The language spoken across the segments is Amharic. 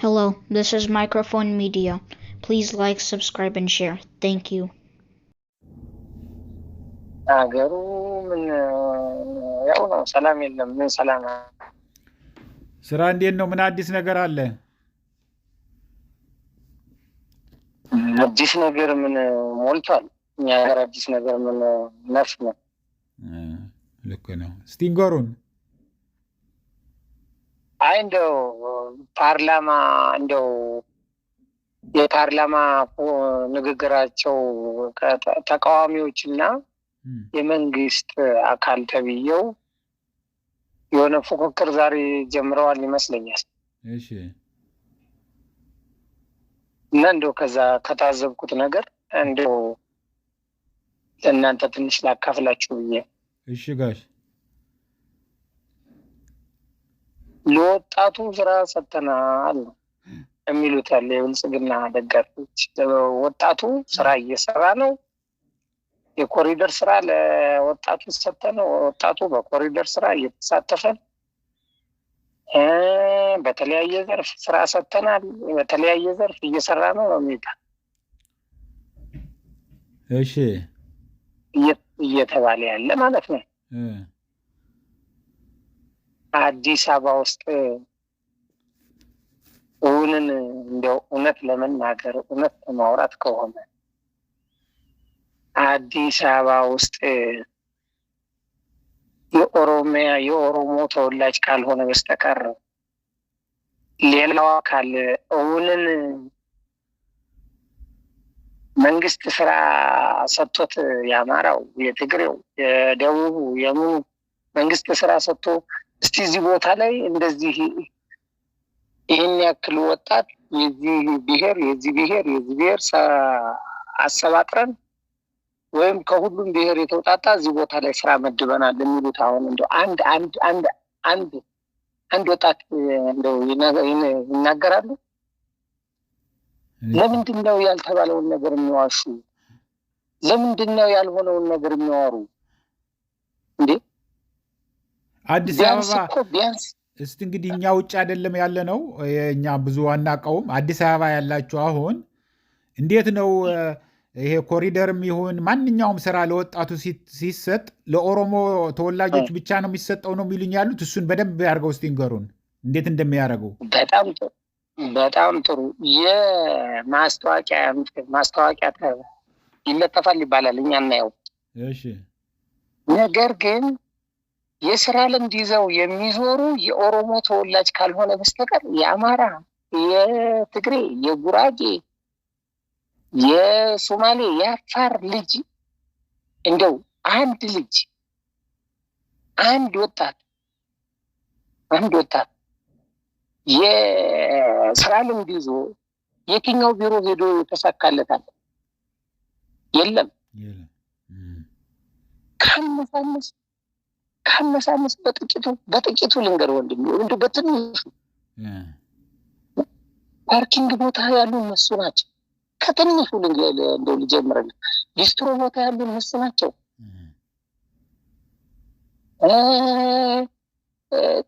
Hello, this is Microphone Media. Please like, subscribe, and share. Thank you. አገሩ ምን ያው ነው፣ ሰላም የለም። ምን ሰላም? ስራ እንዴት ነው? ምን አዲስ ነገር አለ? አዲስ ነገር ምን ሞልቷል? እኛ ሀገር አዲስ ነገር ምን ነፍ ነው? ልክ ነው። እስቲ ንገሩን። አይ እንደው ፓርላማ እንደው የፓርላማ ንግግራቸው ተቃዋሚዎችና የመንግስት አካል ተብየው የሆነ ፉክክር ዛሬ ጀምረዋል ይመስለኛል። እሺ። እና እንደው ከዛ ከታዘብኩት ነገር እንደው ለእናንተ ትንሽ ላካፍላችሁ ብዬ። እሺ ጋሽ። ለወጣቱ ስራ ሰጥተናል የሚሉት ያለ የብልጽግና ደጋፊዎች፣ ወጣቱ ስራ እየሰራ ነው፣ የኮሪደር ስራ ለወጣቱ ሰጥተን፣ ወጣቱ በኮሪደር ስራ እየተሳተፈ በተለያየ ዘርፍ ስራ ሰጥተናል፣ በተለያየ ዘርፍ እየሰራ ነው የሚባል እሺ እየተባለ ያለ ማለት ነው። አዲስ አበባ ውስጥ እንደው እውነት ለመናገር እውነት ለማውራት ከሆነ አዲስ አበባ ውስጥ የኦሮሞ ተወላጅ ካልሆነ በስተቀር ሌላው አካል መንግስት ስራ ሰጥቶት የአማራው፣ የትግሬው፣ የደቡቡ፣ የምኑ መንግስት ስራ ሰጥቶ እስቲ እዚህ ቦታ ላይ እንደዚህ ይህን ያክል ወጣት የዚህ ብሔር አሰባጥረን ወይም ከሁሉም ብሔር የተውጣጣ እዚህ ቦታ ላይ ስራ መድበናል የሚሉት አሁን እንደው አንድ ወጣት እንደው ይናገራሉ። ለምንድን ነው ያልተባለውን ነገር የሚዋሹ? ለምንድን ነው ያልሆነውን ነገር የሚያወሩ? እንዴ አዲስ አበባ ቢያንስ እስቲ እንግዲህ እኛ ውጭ አይደለም ያለ ነው፣ እኛ ብዙ አናውቀውም። አዲስ አበባ ያላችሁ አሁን እንዴት ነው ይሄ ኮሪደርም ይሁን ማንኛውም ስራ ለወጣቱ ሲሰጥ ለኦሮሞ ተወላጆች ብቻ ነው የሚሰጠው ነው የሚሉኝ ያሉት? እሱን በደንብ ያድርገው እስቲ ንገሩን እንዴት እንደሚያደርጉ። በጣም ጥሩ። ማስታወቂያ ይለጠፋል ይባላል፣ እኛ እናየው። እሺ። ነገር ግን የስራ ልምድ ይዘው የሚዞሩ የኦሮሞ ተወላጅ ካልሆነ በስተቀር የአማራ፣ የትግሬ፣ የጉራጌ፣ የሶማሌ፣ የአፋር ልጅ እንደው አንድ ወጣት የስራ ልምድ ይዞ የትኛው ቢሮ ሄዶ ተሳካለታል? የለም። ካነሳነስ በጥቂቱ ልንገር ወንድሜ፣ እንደው በትንሹ ፓርኪንግ ቦታ ያሉ እነሱ ናቸው። ከትንሹ እንደው ልጀምርልህ፣ ሊስትሮ ቦታ ያሉ እነሱ ናቸው።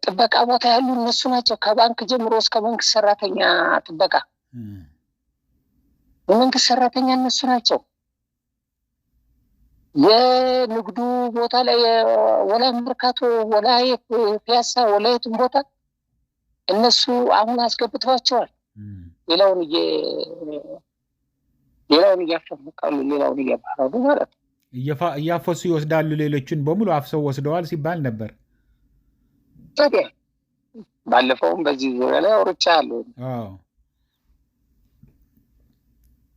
ጥበቃ ቦታ ያሉ እነሱ ናቸው። ከባንክ ጀምሮ እስከ መንግስት ሰራተኛ ጥበቃ፣ የመንግስት ሰራተኛ እነሱ ናቸው። የንግዱ ቦታ ላይ ወላ መርካቶ፣ ወላ ፒያሳ፣ ወላ የትም ቦታ እነሱ አሁን አስገብተዋቸዋል። ሌላውን እያፈቃሉ፣ ሌላውን እያባረሩ ማለት ነው። እያፈሱ ይወስዳሉ። ሌሎችን በሙሉ አፍሰው ወስደዋል ሲባል ነበር። ታዲያ ባለፈውም በዚህ ዙሪያ ላይ አውርቻለሁ።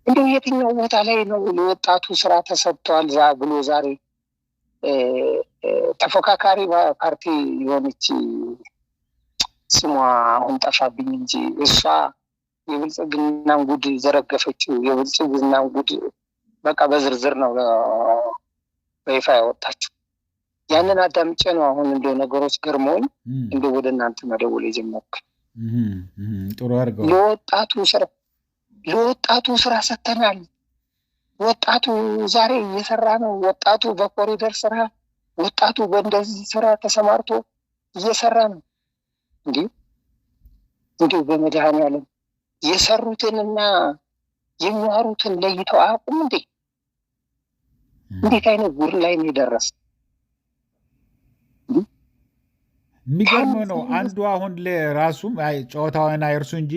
እንደው የትኛው ቦታ ላይ ነው ለወጣቱ ስራ ተሰጥቷል ብሎ ዛሬ ተፎካካሪ ፓርቲ የሆነች ስሟ አሁን ጠፋብኝ እንጂ እሷ የብልጽግናን ጉድ ዘረገፈችው። የብልጽግናን ጉድ በቃ በዝርዝር ነው በይፋ ያወጣችው። ያንን አዳምጬ ነው አሁን እንደው ነገሮች ገርመውኝ እንደው ወደ እናንተ መደወል የጀመርኩ። ጥሩ አድርገው። ለወጣቱ ስራ ሰጥተናል። ወጣቱ ዛሬ እየሰራ ነው። ወጣቱ በኮሪደር ስራ፣ ወጣቱ በእንደዚህ ስራ ተሰማርቶ እየሰራ ነው። እንዲሁ በመድኃኔዓለም የሰሩትንና የሚዋሩትን ለይተው አያውቁም እንዴ? እንዴት አይነት ጉር ላይ ነው የደረሰ? የሚገርመው ነው። አንዱ አሁን ለራሱ ጨዋታውን አይርሱ እንጂ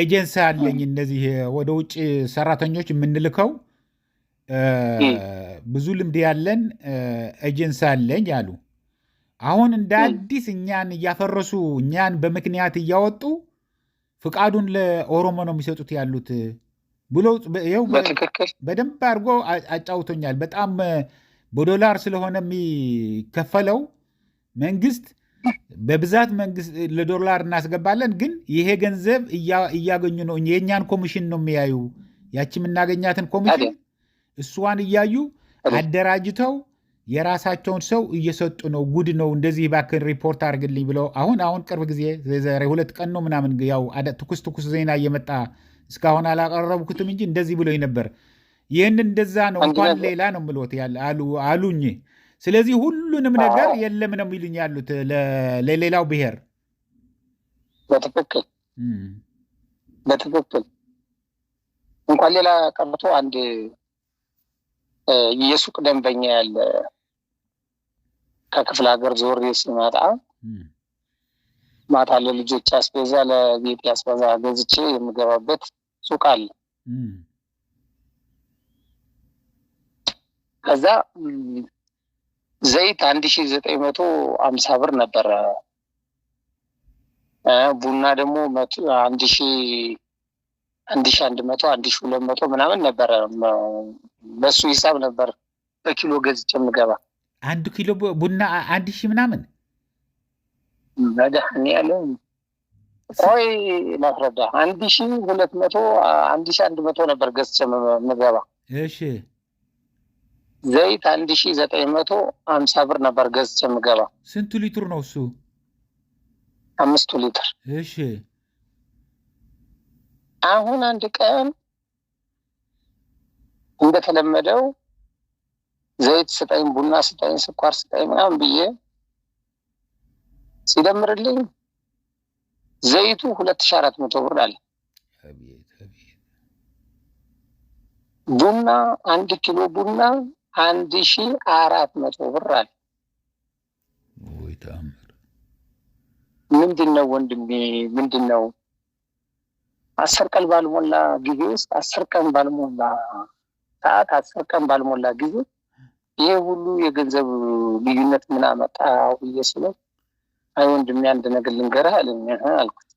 ኤጀንሲ አለኝ እነዚህ ወደ ውጭ ሰራተኞች የምንልከው ብዙ ልምድ ያለን ኤጀንሲ አለኝ አሉ። አሁን እንደ አዲስ እኛን እያፈረሱ እኛን በምክንያት እያወጡ ፍቃዱን ለኦሮሞ ነው የሚሰጡት ያሉት ብሎ ይኸው በደንብ አድርጎ አጫውቶኛል። በጣም በዶላር ስለሆነ የሚከፈለው መንግስት በብዛት መንግስት ለዶላር እናስገባለን፣ ግን ይሄ ገንዘብ እያገኙ ነው። የእኛን ኮሚሽን ነው የሚያዩ፣ ያቺ የምናገኛትን ኮሚሽን እሷን እያዩ አደራጅተው የራሳቸውን ሰው እየሰጡ ነው። ጉድ ነው። እንደዚህ ባክን ሪፖርት አድርግልኝ ብለው አሁን ቅርብ ጊዜ ዛሬ 2 ቀን ነው ምናምን ያው ትኩስ ዜና እየመጣ እስካሁን አላቀረብኩትም እንጂ እንደዚህ ብሎኝ ነበር። ይህን እንደዛ ነው እንኳን ሌላ ነው ምሎት አሉኝ። ስለዚህ ሁሉንም ነገር የለም ነው የሚሉኝ ያሉት ለሌላው ብሔር። በትክክል እንኳን ሌላ ቀርቶ አንድ የሱቅ ደንበኛ ያለ ከክፍለ ሀገር ዞር ሲመጣ ማታ ለልጆች አስቤዛ ለቤት አስቤዛ ገዝቼ የምገባበት ሱቅ አለ። ከዛ ዘይት 1950 ብር ነበረ። ቡና ደግሞ 1100 1200 ምናምን ነበረ። በሱ ሂሳብ ነበር በኪሎ ገዝቼ የምገባ። 1 ኪሎ ቡና 1000 ምናምን መድኃኔ ዓለም ቆይ ላስረዳ። 1200 1100 ነበር ገዝቼ የምገባ። እሺ ዘይት 1950 ብር ነበር ገዝቼ የምገባ። ስንቱ ሊትር ነው እሱ? 5 ሊትር። እሺ አሁን አንድ ቀን እንደተለመደው ዘይት ስጠኝ፣ ቡና ስጠኝ፣ ስኳር ስጠኝ ምናምን ብዬ ሲደምርልኝ ዘይቱ 2400 ብር አለ። ቡና 1 ኪሎ ቡና 1400 ብር አለ። ምንድነው ወንድሜ? ምንድነው? 10 ቀን ባልሞላ ጊዜ ውስጥ 10 ቀን ባልሞላ ሰዓት 10 ቀን ባልሞላ ጊዜ ይሄ ሁሉ የገንዘብ ልዩነት ምን አመጣ ብዬ ስለው አይ ወንድሜ አንድ ነገር ልንገርህ አለኝ። አልኩት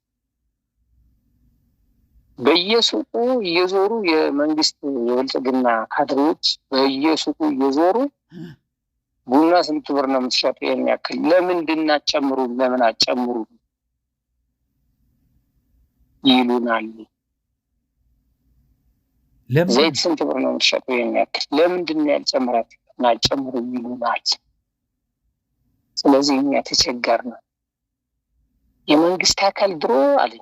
በየሱቁ እየዞሩ የመንግስት የብልጽግና ካድሬዎች በየሱቁ እየዞሩ ቡና ስንት ብር ነው የምትሸጡ የሚያክል ለምንድን አጨምሩ ለምን አጨምሩ ይሉናል። ዘይት ስንት ብር ነው የምትሸጡ የሚያክል ለምንድን ያልጨምራችሁ አጨምሩ ይሉናል። ስለዚህ እኛ ተቸገርን። የመንግስት አካል ድሮ አለ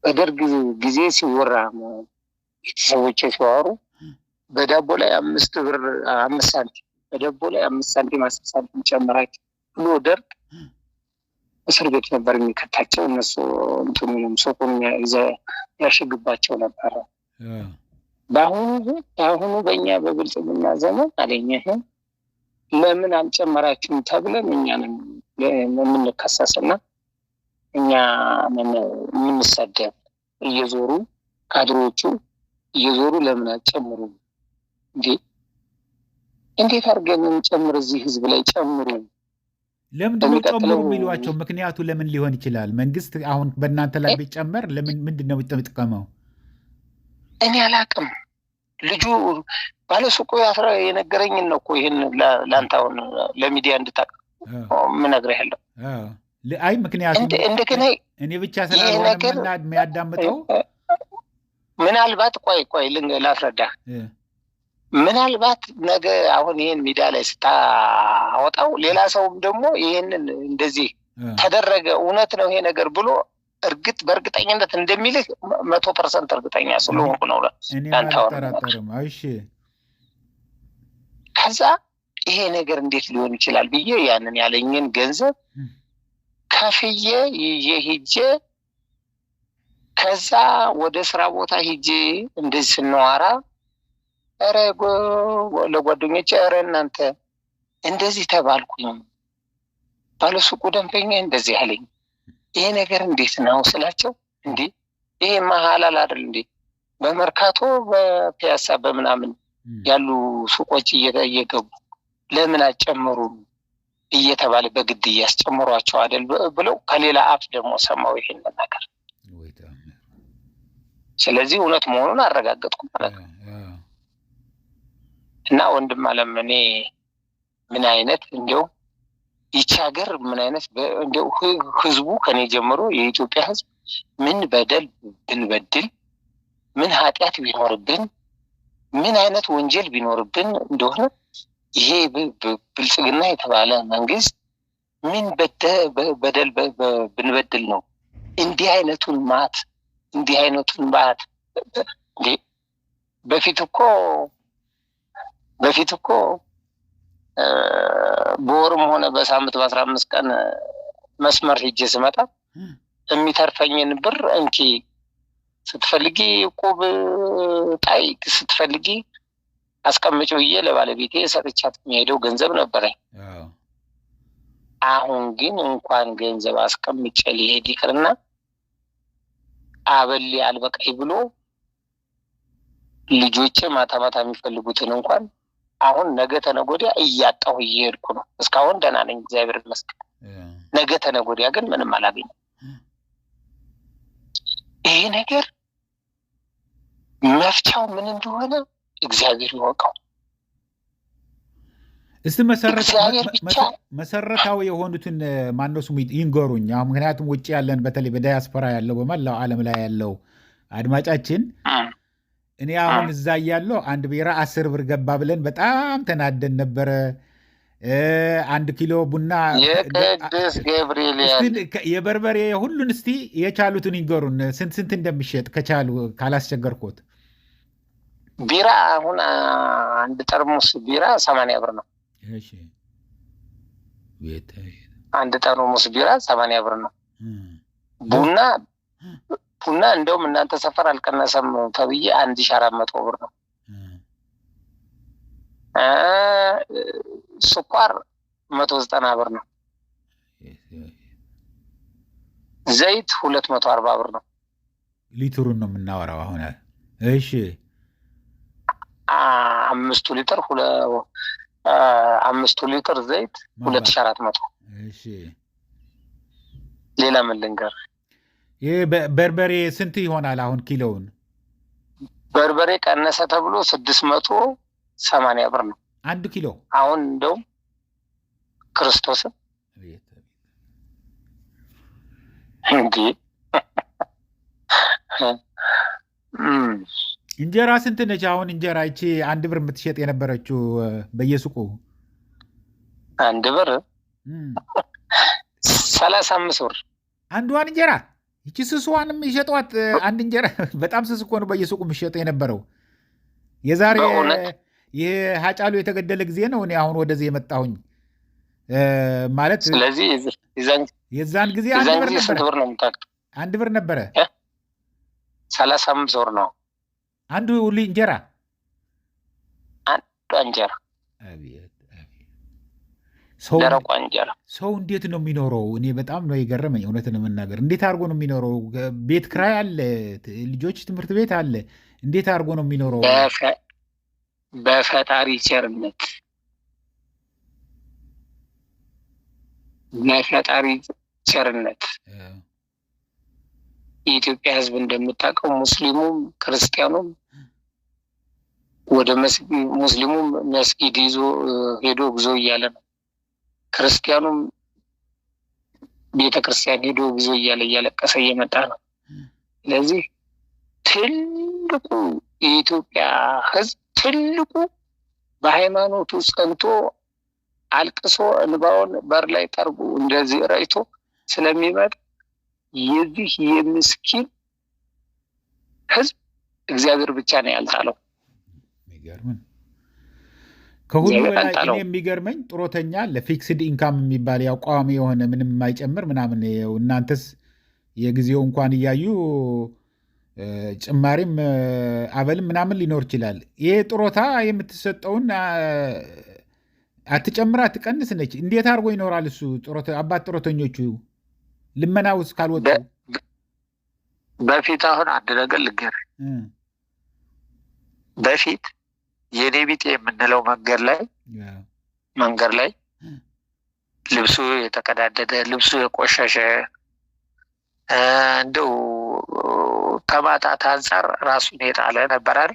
በደርግ ጊዜ ሲወራ ቤተሰቦቼ ሲዋሩ በዳቦ ላይ 5 ብር 5 ሳንቲም በዳቦ ላይ 5 ሳንቲም 10 ሳንቲም ጨምራችሁ ብሎ ደርግ እስር ቤት ነበር የሚከታቸው። እነሱ እንትኑንም ሱቁን ያሽግባቸው ነበር። በአሁኑ በእኛ በብልጽግና ዘመን አለኝ ለምን አልጨመራችሁም ተብለን እኛንም የምንከሰስና እኛ የምንሰደብ እየዞሩ ካድሬዎቹ እየዞሩ ለምን አልጨምሩ እንዴ? እንዴት አድርገን እንጨምር? እዚህ ህዝብ ላይ ጨምሩ። ለምንድን ነው ጨምሩ የሚሏቸው? ምክንያቱ ለምን ሊሆን ይችላል? መንግስት አሁን በእናንተ ላይ ቢጨመር ምንድን ነው የሚጠቀመው? እኔ አላውቅም። ልጁ ባለሱቁ የነገረኝን ነው እኮ ይህን ለአንተ አሁን ለሚዲያ እንድታውቅ የምነግርህ ያለው። አይ ምክንያቱም እንደገና እኔ ብቻ ስላልሆነ የሚያዳምጠው ምናልባት ቆይ ላስረዳ። ምናልባት ነገ አሁን ይህን ሚዲያ ላይ ስታወጣው ሌላ ሰውም ደግሞ ይህንን እንደዚህ ተደረገ እውነት ነው ይሄ ነገር ብሎ በእርግጠኝነት እንደሚልህ 100% እርግጠኛ ስለሆንኩ ነው። ከዛ ይሄ ነገር እንዴት ሊሆን ይችላል ብዬ ያንን ያለኝን ገንዘብ ከፍዬ ይዤ ሂጄ ከዛ ወደ ስራ ቦታ ሂጄ እንደዚህ ስንዋራ ኧረ ለጓደኞቼ ኧረ እናንተ እንደዚህ ተባልኩኝ ባለሱቁ ደንበኛ እንደዚህ አለኝ ይሄ ነገር እንዴት ነው ስላቸው እንዴ ይሄ መሐላል አይደል እንዴ በመርካቶ በፒያሳ በምናምን ያሉ ሱቆች እየገቡ ለምን አጨምሩ እየተባለ በግድ ያስጨምሯቸው አይደል ብለው ከሌላ አፍ ደግሞ ሰማው ይሄን ነገር ስለዚህ እውነት መሆኑን አረጋግጥኩ ማለት ነው እና ወንድም አለም እኔ ምን አይነት እንደው ይቺ ሀገር ምን አይነት እንደው ህዝቡ ከኔ ጀምሮ የኢትዮጵያ ህዝብ ምን በደል ብንበድል ምን ኃጢአት ቢኖርብን ምን አይነት ወንጀል ቢኖርብን እንደሆነ ይሄ ብልጽግና የተባለ መንግስት ምን በደል ብንበድል ነው እንዲህ አይነቱን ማት በፊት እኮ በወርም ሆነ በሳምንት በ15 ቀን መስመር ሄጄ ስመጣ የሚተርፈኝን ብር እንኪ ስትፈልጊ ቁብ ጣይ ስትፈልጊ አስቀምጪ ብዬ ለባለቤቴ ሰጥቻት የሚሄደው ገንዘብ ነበረኝ። አሁን ግን እንኳን ገንዘብ አስቀምጬ ሊሄድ ይቅርና አበል አልበቃይ ብሎ ልጆቼ ማታ ማታ የሚፈልጉትን እንኳን አሁን ነገ ተነገ ወዲያ እያጣሁ እየሄድኩ ነው። እስካሁን ደህና ነኝ እግዚአብሔር ይመስገን። ነገ ተነገ ወዲያ ግን ምንም አላገኝም። ይሄ ነገር መፍቻው ምን እንደሆነ እግዚአብሔር ይወቀው። እስቲ መሰረታዊ የሆኑትን ማነው ስሙ ይንገሩኝ። ምክንያቱም ውጭ ያለን በተለይ በዳያስፖራ ያለው በመላው ዓለም ላይ ያለው አድማጫችን እኔ አሁን እዛ እያለሁ አንድ ቢራ 10 ብር ገባ ብለን በጣም ተናደን ነበረ። 1 ኪሎ ቡና የቅዱስ ገብርኤል የበርበሬ ሁሉን እስቲ የቻሉትን ይንገሩን ስንት እንደሚሸጥ ከቻሉ ካላስቸገርኩት። ቢራ አሁን አንድ ጠርሙስ ቢራ 80 ብር ነው። እሺ አንድ ጠርሙስ ቢራ 80 ብር ነው። ቡና እንደውም እናንተ ሰፈር አልቀነሰም ተብዬ 1400 ብር ነው። ስኳር 190 ብር ነው። ዘይት 240 ብር ነው። ሊትሩን ነው የምናወራው አሁን። እሺ 5 ሊትር 5 ሊትር ዘይት 2400። እሺ ሌላ ምን ልንገር? ይሄ በርበሬ ስንት ይሆናል አሁን ኪሎውን? በርበሬ ቀነሰ ተብሎ 680 ብር ነው 1 ኪሎ። አሁን እንደውም ክርስቶስን እንዴ እንጀራ ስንት ነች አሁን? እንጀራ ይቺ 1 ብር የምትሸጥ የነበረችው በየሱቁ 1 ብር 35 ብር አንዷን እንጀራ። ይቺ ስስዋንም ይሸጧት አንድ እንጀራ በጣም ስስ እኮ ነው በየሱቁ የሚሸጠው የነበረው። የዛሬ ይሄ ሀጫሉ የተገደለ ጊዜ ነው እኔ አሁን ወደዚህ የመጣሁኝ ማለት። ስለዚህ የዛን ጊዜ 1 ብር ነበረ። 1 ብር ነበረ 35 ብር ነው አንዱ እንጀራ። አንዱ እንጀራ ደረቋ እንጀራ። ሰው እንዴት ነው የሚኖረው? እኔ በጣም ነው የገረመኝ እውነትን ለመናገር። እንዴት አድርጎ ነው የሚኖረው? ቤት ክራይ አለ፣ ልጆች ትምህርት ቤት አለ። እንዴት አድርጎ ነው የሚኖረው? በፈጣሪ ቸርነት የኢትዮጵያ ሕዝብ እንደምታውቀው ሙስሊሙም ክርስቲያኑም ወደ ሙስሊሙም መስጊድ ይዞ ሄዶ ጉዞ እያለ ነው። ክርስቲያኑም ቤተክርስቲያን ሄዶ ጉዞ እያለ እያለቀሰ እየመጣ ነው። ስለዚህ ትልቁ የኢትዮጵያ ሕዝብ ትልቁ በሃይማኖቱ ጸንቶ አልቅሶ እንባውን በር ላይ ጠርጉ እንደዚህ ረጭቶ ስለሚመጣ የዚህ የምስኪን ሕዝብ እግዚአብሔር ብቻ ነው ያልጣለው። ከሁሉ በላይ እኔ የሚገርመኝ ጡረተኛ ለፊክስድ ኢንካም የሚባል ያው ቋሚ የሆነ ምንም የማይጨምር ምናምን እናንተስ የጊዜው እንኳን እያዩ ጭማሪም አበልም ምናምን ሊኖር ይችላል። ይሄ ጡረታ የምትሰጠውን አትጨምር አትቀንስ ነች። እንዴት አድርጎ ይኖራል እሱ አባት ጡረተኞቹ ልመና ውስጥ ካልወጡ? በፊት አሁን አንድ ነገር ልንገርህ። በፊት የኔ ቢጤ የምንለው መንገድ ላይ ልብሱ የተቀዳደደ ልብሱ የቆሸሸ እንደው ከማጣት አንጻር ራሱን የጣለ ነበር አይደል?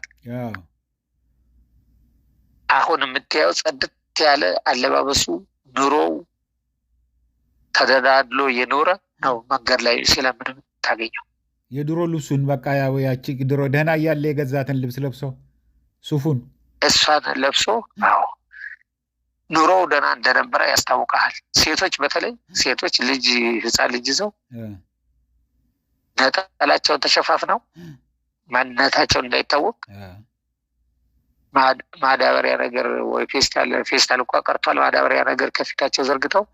አሁን የምታየው ጽድት ያለ አለባበሱ ኑሮው ተደላድሎ እየኖረ ነው መንገድ ላይ ስለምን ታገኘው። የድሮ ልብሱን በቃ ያቺ ድሮ ደህና እያለ የገዛትን ልብስ ለብሶ ሱፉን እሷን ለብሶ ኑሮው ደህና እንደነበረ ያስታውቃል። ሴቶች በተለይ ሴቶች ህፃን ልጅ ይዘው ነጠላቸውን ተሸፋፍነው ማንነታቸው እንዳይታወቅ ማዳበሪያ ነገር ወይ ፌስታል እንኳ ቀርቷል። ማዳበሪያ ነገር ከፊታቸው ዘርግተው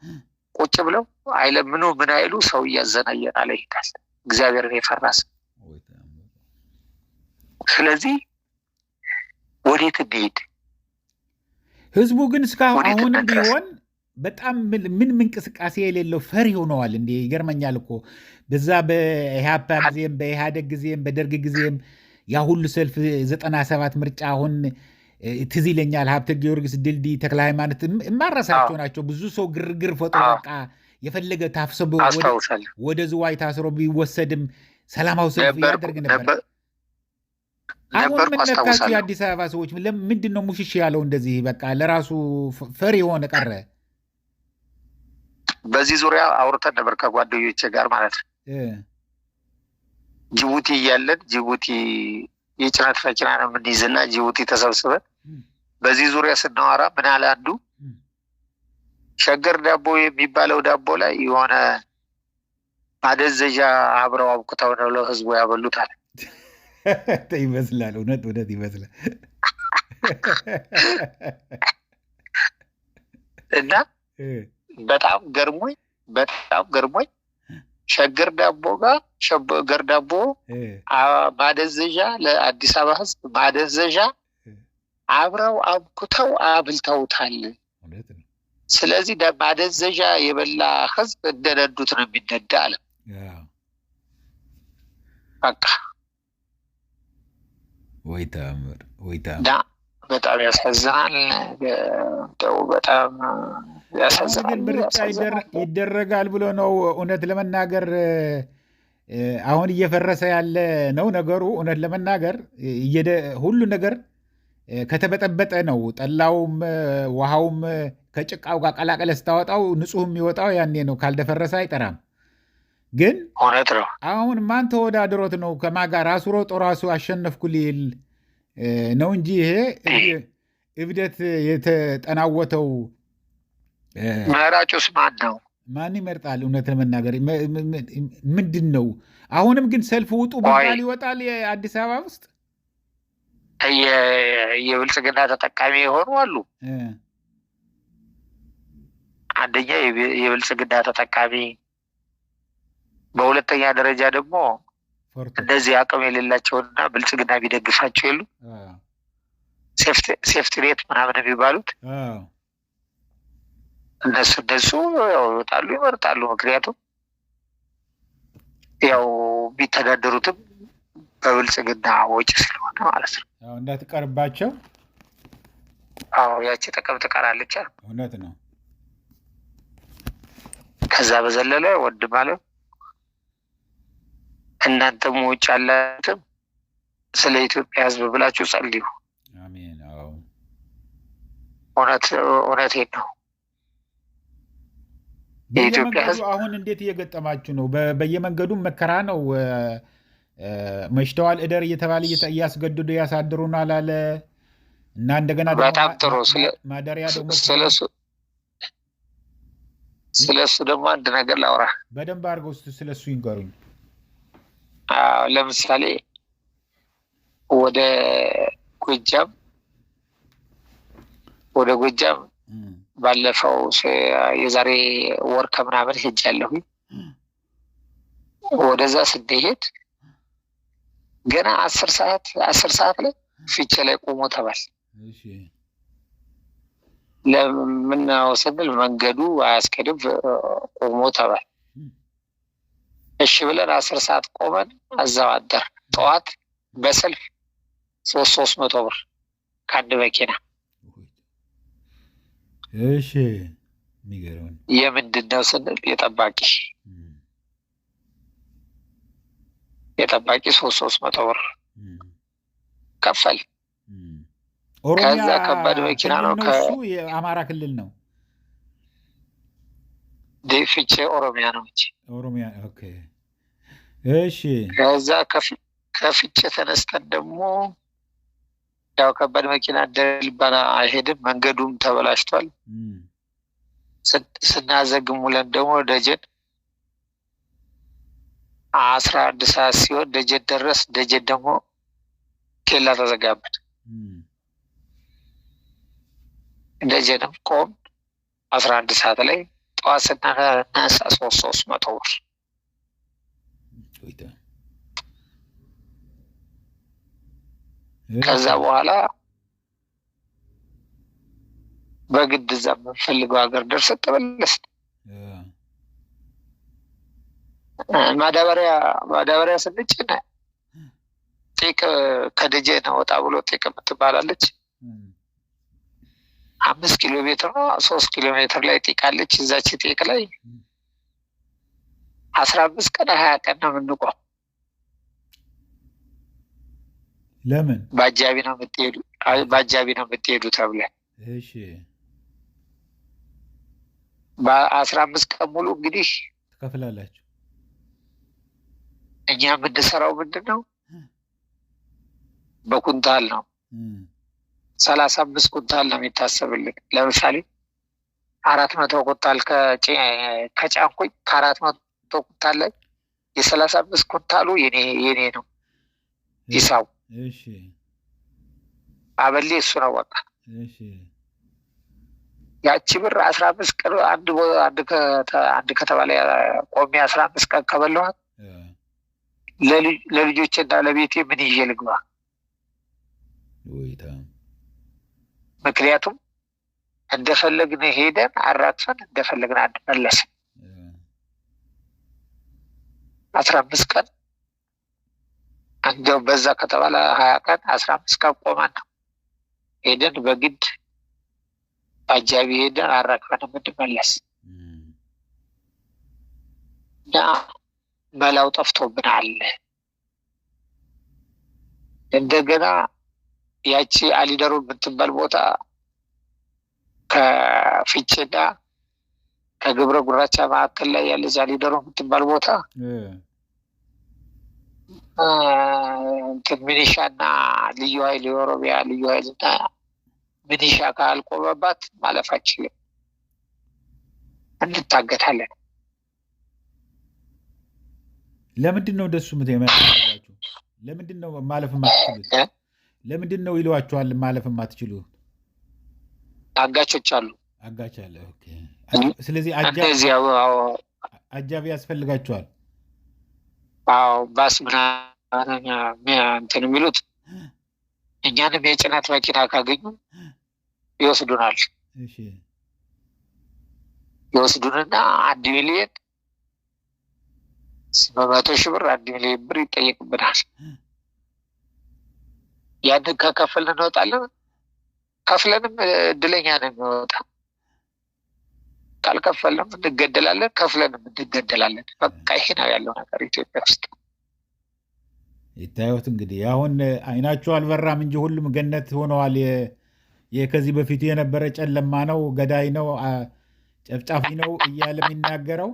ቁጭ ብለው አይለምኑ ምን አይሉ ሰው እያዘና እየጣለ ይሄዳል። እግዚአብሔርን የፈራስ። ስለዚህ ወዴት እንሂድ? ህዝቡ ግን እስካሁን አሁንም ቢሆን በጣም ምን እንቅስቃሴ የሌለው ፈሪ ሆነዋል። እንዴ ይገርመኛል እኮ በዛ በኢህአፓ ጊዜም በኢህአደግ ጊዜም በደርግ ጊዜም ያ ሁሉ ሰልፍ 97 ምርጫ አሁን ትዝ ይለኛል። ሀብተ ጊዮርጊስ ድልድይ፣ ተክለ ሃይማኖት የማረሳቸው ናቸው። ብዙ ሰው ግርግር ፈጥሮ በቃ የፈለገ ታፍሰቦ ወደ ዝዋይ ታስሮ ቢወሰድም ሰላማዊ ሰልፍ ያደርግ ነበር። አሁን ምን ነካችሁ የአዲስ አበባ ሰዎች? ምንድን ነው ሙሽሽ ያለው እንደዚህ በቃ ለራሱ ፈሪ የሆነ ቀረ? በዚህ ዙሪያ አውርተን ነበር ከጓደኞቼ ጋር ማለት ነው። ጅቡቲ እያለን ጅቡቲ የጭነት መኪና ነው የምንይዝና ጅቡቲ ተሰብስበን በዚህ ዙሪያ ስናወራ ምን አለ አንዱ፣ ሸገር ዳቦ የሚባለው ዳቦ ላይ የሆነ ማደዘዣ አብረው አብኩተው ነው ለህዝቡ ያበሉታል። ይመስላል፣ እውነት ይመስላል። እና በጣም ገርሞኝ ሸገር ዳቦ ማደዘዣ ለአዲስ አበባ ህዝብ ማደዘዣ አብረው አብኩተው አብልተውታል። ስለዚህ ማደዘዣ የበላ ህዝብ እንደነዱት ነው የሚነዳ አለ። በቃ ወይ ተአምር። በጣም ያሳዝናል። በጣም ያሳዝናል። ምርጫ ይደረጋል ብሎ ነው እውነት ለመናገር አሁን እየፈረሰ ያለ ነው ነገሩ። እውነት ለመናገር ሁሉ ነገር ከተበጠበጠ ነው። ጠላውም ውሃውም ከጭቃው ጋር ቀላቀለ ስታወጣው ንጹህ የሚወጣው ያኔ ነው። ካልደፈረሰ አይጠራም። ግን እውነት ነው። አሁን ማን ተወዳድሮት ነው ከማን ጋር? ራሱ ሮጦ ራሱ አሸነፍኩ ሊል ነው እንጂ ይሄ እብደት የተጠናወተው መራጩስ ማን ነው? ማን ይመርጣል? እውነት ለመናገር ምንድን ነው? አሁንም ግን ሰልፍ ውጡ ቢባል ይወጣል። የአዲስ አበባ ውስጥ የብልጽግና ተጠቃሚ የሆኑ አሉ። አንደኛ የብልጽግና ተጠቃሚ፣ በሁለተኛ ደረጃ ደግሞ እንደዚህ አቅም የሌላቸውና ብልጽግና ቢደግፋቸው የሉ ሴፍቲ ኔት ምናምን የሚባሉት እነሱ ይወጣሉ፣ ይመርጣሉ። ምክንያቱም ያው ቢተዳደሩትም በብልጽግና ወጪ ስለሆነ ማለት ነው። እንዳትቀርባቸው ያቺ ጥቅም ትቀራለች። እውነት ነው። ከዛ በዘለለ ወንድም አለ እናንተም ውጭ ያላችሁም ስለ ኢትዮጵያ ሕዝብ ብላችሁ ጸልዩ። አሜን። እውነቴን ነው። የኢትዮጵያ ሕዝብ አሁን እንዴት እየገጠማችሁ ነው? በየመንገዱም መከራ ነው። መሽተዋል እደር እየተባለ እያስገድዱ ያሳድሩናል አለ እና እንደገና በጣም ጥሩ ማደሪያ ደግሞ ስለሱ ደግሞ አንድ ነገር ላውራ። በደንብ አድርገው ስለሱ ይንገሩኝ። ለምሳሌ ወደ ጎጃም ወደ ጎጃም ባለፈው የዛሬ ወር ከምናምን ሄጃለሁ። ወደዛ ስንሄድ ገና 10 ሰዓት ላይ ፊቼ ላይ ቆሞ ተባል። ለምን ነው ስንል መንገዱ አያስከድም ቆሞ ተባል። እሺ ብለን 10 ሰዓት ቆመን እዛው አደር። ጠዋት በሰልፍ 300 ብር ከአንድ መኪና። እሺ የሚገርም የምንድን ነው ስንል የጠባቂ 300 ብር ከፈል። ከዛ ከባድ መኪና ነው። ከሱ የአማራ ክልል ነው። ፊቼ ኦሮሚያ ነው እንጂ ኦሮሚያ። ኦኬ እሺ። ከዛ ከፊቼ ተነስተን ደግሞ ያው ከባድ መኪና ደልባና አይሄድም፣ መንገዱም ተበላሽቷል። ስናዘግም ውለን ደግሞ ደጀን 11 ሰዓት ሲሆን ደጀን ደረስ። ደጀን ደግሞ ኬላ ተዘጋብን። ደጀንም ቆም 11 ሰዓት ላይ ጠዋት ስናነሳ 300 ብር። ከዛ በኋላ በግድ እዛ የምንፈልገው ሀገር ደርሰን ተመለስን። ማዳበሪያ ስንጭን ጤቅ ከደጀን ወጣ ብሎ ጤቅ የምትባላለች 5 ኪሎ ሜትር ነው 3 ኪሎ ሜትር ላይ ጤቃለች። እዛች ጤቅ ላይ 15 ቀን 20 ቀን ነው የምንቆም። ለምን? በአጃቢ ነው የምትሄዱ ተብለን። እሺ በ15 ቀን ሙሉ እንግዲህ ትከፍላላችሁ። እኛ የምንሰራው ምንድን ነው? በኩንታል ነው። 35 ኩንታል ነው የሚታሰብልን። ለምሳሌ 400 ኩንታል ከጫንኩኝ ከ400 ኩንታል ላይ የ35 ኩንታሉ የኔ ነው ሂሳቡ። እሺ አበሌ እሱ ነው በቃ። እሺ ያቺ ብር 15 ቀን አንድ ከተማ ላይ ቆሜ 15 ቀን ከበላኋት ለልጆቼና ለቤቴ ምን ይዤ ልግባ? ምክንያቱም እንደፈለግን ሄደን አራክፈን እንደፈለግን አንመለስም። 15 ቀን እንደው በዛ ከተባለ 20 ቀን 15 ቀን ቆመን ነው ሄደን በግድ አጃቢ ሄደን አራክፈን የምንመለስ። ያ መላው ጠፍቶብናል። እንደገና ያቺ አሊደሩ የምትባል ቦታ ከፊቼና ከግብረ ጉራቻ መካከል ላይ ያለች አሊደሩ የምትባል ቦታ ሚኒሻና ልዩ ኃይል የኦሮሚያ ልዩ ኃይልና ሚኒሻ ካልቆመባት ማለፍ አንችልም፣ እንታገታለን። ለምንድን ነው እንደሱ የማያደርጋችሁ? ለምንድን ነው ማለፍ የማትችሉት? ለምንድን ነው ይሏችኋል ማለፍ የማትችሉ? አጋቾች አሉ። አጋች አለ። ኦኬ። ስለዚህ አጃቢ ያስፈልጋችኋል። አዎ ባስ ምናምን እንትን የሚሉት እኛንም የጭነት መኪና ካገኙ ይወስዱናል። እሺ ይወስዱንና 1 ሚሊዮን 700 ሺህ ብር 1 ሚሊዮን ብር ይጠየቅብናል። ያንን ከከፈልን እንወጣለን። ከፍለንም እድለኛ ነው የሚወጣ። ካልከፈልንም እንገደላለን፣ ከፍለንም እንገደላለን። በቃ ይሄ ነው ያለው ነገር ኢትዮጵያ ውስጥ። ይታዩት እንግዲህ አሁን አይናቸው አልበራም እንጂ ሁሉም ገነት ሆነዋል። ከዚህ በፊቱ የነበረ ጨለማ ነው፣ ገዳይ ነው፣ ጨፍጫፊ ነው እያለ የሚናገረው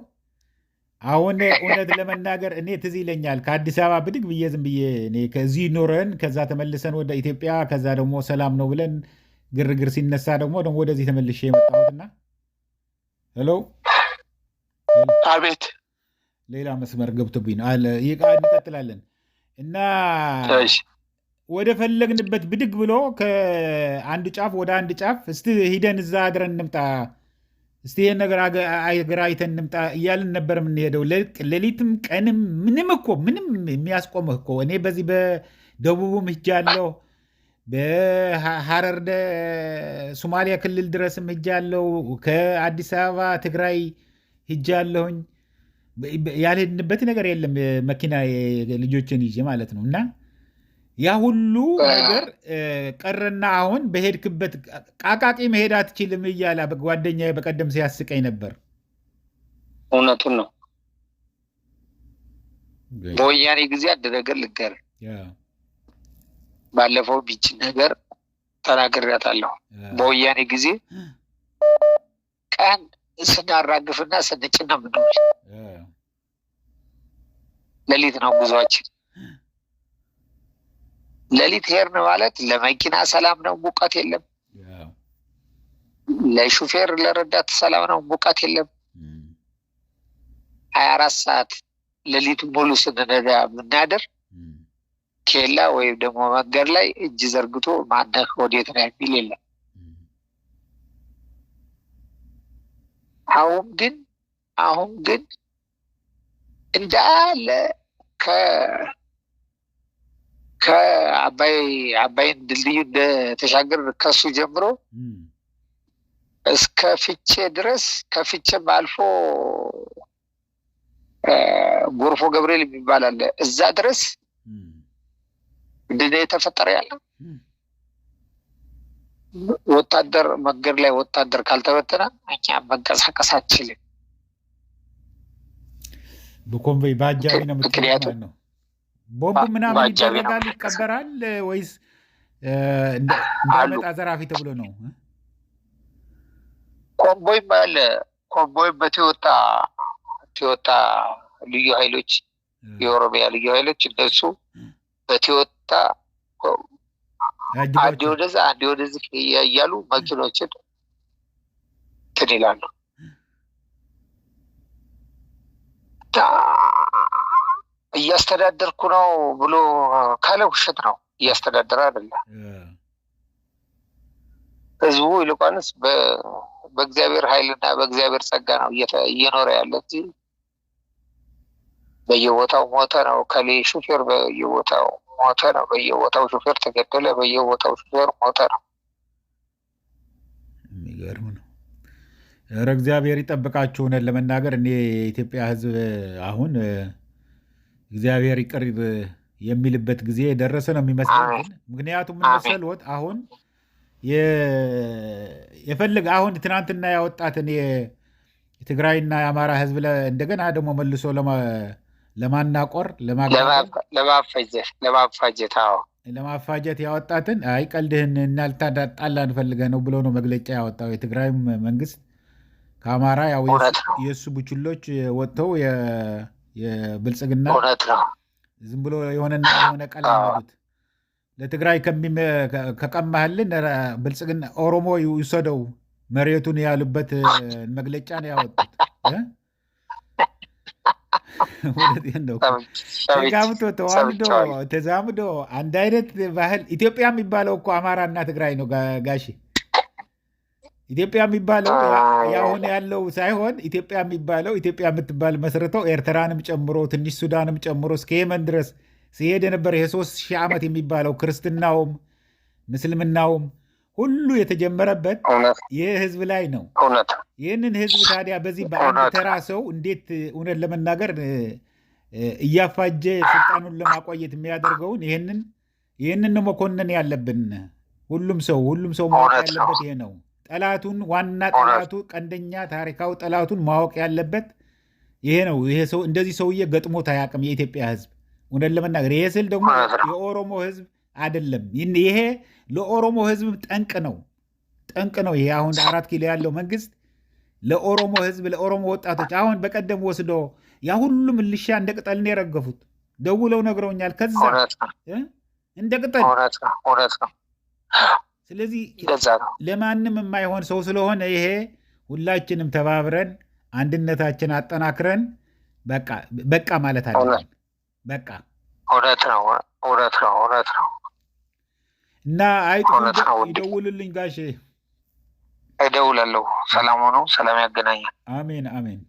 አሁን እውነት ለመናገር እኔ ትዝ ይለኛል ከአዲስ አበባ ብድግ ብዬ ዝም ብዬ እኔ ከዚህ ኖረን ከዛ ተመልሰን ወደ ኢትዮጵያ ከዛ ደግሞ ሰላም ነው ብለን ግርግር ሲነሳ ደግሞ ወደዚህ ተመልሼ የመጣሁትና ሄሎ አቤት ሌላ መስመር ገብቶብኝ ነው። እንቀጥላለን እና ወደ ፈለግንበት ብድግ ብሎ ከአንዱ ጫፍ ወደ አንድ ጫፍ እስቲ ሂደን እዛ አድረን እንምጣ፣ እስቲ ይሄን ነገር አገር አይተን እንምጣ እያልን ነበር የምንሄደው። ሌሊትም ቀንም ምንም የሚያስቆምህ እኮ እኔ በዚህ በደቡብም ሂጃለሁ፣ በሐረር ሶማሊያ ክልል ድረስም ሂጃለሁ፣ ከአዲስ አበባ ትግራይ ሂጃለሁኝ። ያልሄድንበት ነገር የለም መኪና ልጆችን ይዤ ማለት ነው። እና ያ ሁሉ ነገር ቀረና አሁን በሄድክበት ቃቃቂ መሄድ አትችልም እያለ ጓደኛዬ በቀደም ሲያስቀኝ ነበር። እውነቱን ነው። በወያኔ ጊዜ አንድ ነገር ልንገርህ። ባለፈው ቢች ነገር ተናግሬያታለሁ። በወያኔ ጊዜ ቀን ስናራግፍና ስንጭን ነው የምንውል። ሌሊት ነው ጉዟችን። ሌሊት ሄድን ማለት ለመኪና ሰላም ነው፣ ሙቀት የለም። ለሹፌር ለረዳት ሰላም ነው፣ ሙቀት የለም። 24 ሰዓት ሌሊቱ ሙሉ ስንነዳ የምናደር ኬላ ወይም ደግሞ መንገድ ላይ እጅ ዘርግቶ ማነህ ወዴት ነው የሚል የለም። አሁን ግን እንዳለ ከአባይን ድልድዩ እንደተሻገር ከሱ ጀምሮ እስከ ፍቼ ድረስ ከፍቼም አልፎ ጎርፎ ገብርኤል የሚባል አለ። እዛ ድረስ ምንድን ነው የተፈጠረ ያለው? ወታደር መንገድ ላይ ወታደር ካልተበተነ እኛ መንቀሳቀስ አንችልም። በኮንቮይ በአጃቢ ነው ምክንያቱም ነው። ቦምብ ምናምን ይደረጋል፣ ይቀበራል ወይስ እንዳይመጣ ዘራፊ ተብሎ ነው? ኮንቮይም አለ። ኮንቮይም በቶዮታ ልዩ ኃይሎች፣ የኦሮሚያ ልዩ ኃይሎች እነሱ በቶዮታ አንዴ ወደዛ አንዴ ወደዚህ እያሉ መኪኖችን እንትን ይላሉ። እያስተዳደርኩ ነው ብሎ ካለ ውሸት ነው። እያስተዳደረ አይደለም። ህዝቡ ይልቋንስ በእግዚአብሔር ኃይልና በእግዚአብሔር ጸጋ ነው እየኖረ ያለ እንጂ በየቦታው ሞተ ነው። ከሌ ሹፌር በየቦታው ሞተ ነው። በየቦታው ሹፌር ተገደለ። በየቦታው ሹፌር ሞተ ነው። የሚገርም ነው። ኧረ እግዚአብሔር ይጠብቃችሁ። እውነት ለመናገር እኔ የኢትዮጵያ ህዝብ አሁን እግዚአብሔር ይቅር የሚልበት ጊዜ የደረሰ ነው የሚመስለኝ። ምክንያቱም ምን መሰልዎት አሁን የፈልግ አሁን ትናንትና ያወጣትን የትግራይና የአማራ ህዝብ እንደገና ደግሞ መልሶ ለማናቆር ለማፋጀት ያወጣትን አይ ቀልድህን እናልታጣላ እንፈልገህ ነው ብሎ ነው መግለጫ ያወጣው። የትግራይ መንግስት ከአማራ ያው የእሱ ቡችሎች ወጥተው የብልጽግና ዝም ብሎ የሆነ ቀለም ያሉት ለትግራይ ከቀማህልን ብልጽግና ኦሮሞ ይውሰደው መሬቱን ያሉበት መግለጫ ነው ያወጡት። ተዛምዶ አንድ አይነት ባህል ኢትዮጵያ የሚባለው እኮ አማራና ትግራይ ነው ጋሺ። ኢትዮጵያ የሚባለው ያሁን ያለው ሳይሆን ኢትዮጵያ የሚባለው ኢትዮጵያ የምትባል መስርተው ኤርትራንም ጨምሮ ትንሽ ሱዳንም ጨምሮ እስከ የመን ድረስ ሲሄድ የነበረ የ3000 ዓመት የሚባለው ክርስትናውም ምስልምናውም ሁሉ የተጀመረበት ይህ ህዝብ ላይ ነው። ይህንን ህዝብ ታዲያ በዚህ በአንድ ተራ ሰው እንዴት እውነት ለመናገር እያፋጀ ስልጣኑን ለማቆየት የሚያደርገውን ይህንን መኮንን ያለብን ሁሉም ሰው ማወቅ ያለበት ይሄ ነው። ጠላቱን ዋና ጠላቱ ቀንደኛ ታሪካዊ ጠላቱን ማወቅ ያለበት ይሄ ነው። ይሄ ሰው እንደዚህ ሰውዬ ገጥሞት አያውቅም የኢትዮጵያ ህዝብ እውነት ለመናገር። ይሄ ስል ደግሞ የኦሮሞ ህዝብ አይደለም። ይሄ ለኦሮሞ ህዝብ ጠንቅ ነው። ይሄ አሁን 4 ኪሎ ያለው መንግስት ለኦሮሞ ህዝብ ለኦሮሞ ወጣቶች አሁን በቀደም ወስዶ ያ ሁሉ ምልሻ እንደ ቅጠል ነው የረገፉት። ደውለው ነግረውኛል። ከዛ እንደ ቅጠል ስለዚህ ለማንም የማይሆን ሰው ስለሆነ ይሄ ሁላችንም ተባብረን አንድነታችን አጠናክረን በቃ ማለት አለብን። በቃ እውነት ነው። እና አይጥፉ ይደውልልኝ ጋሼ እደውላለሁ ሰላም ሆኖ ሰላም ያገናኛል አሜን አሜን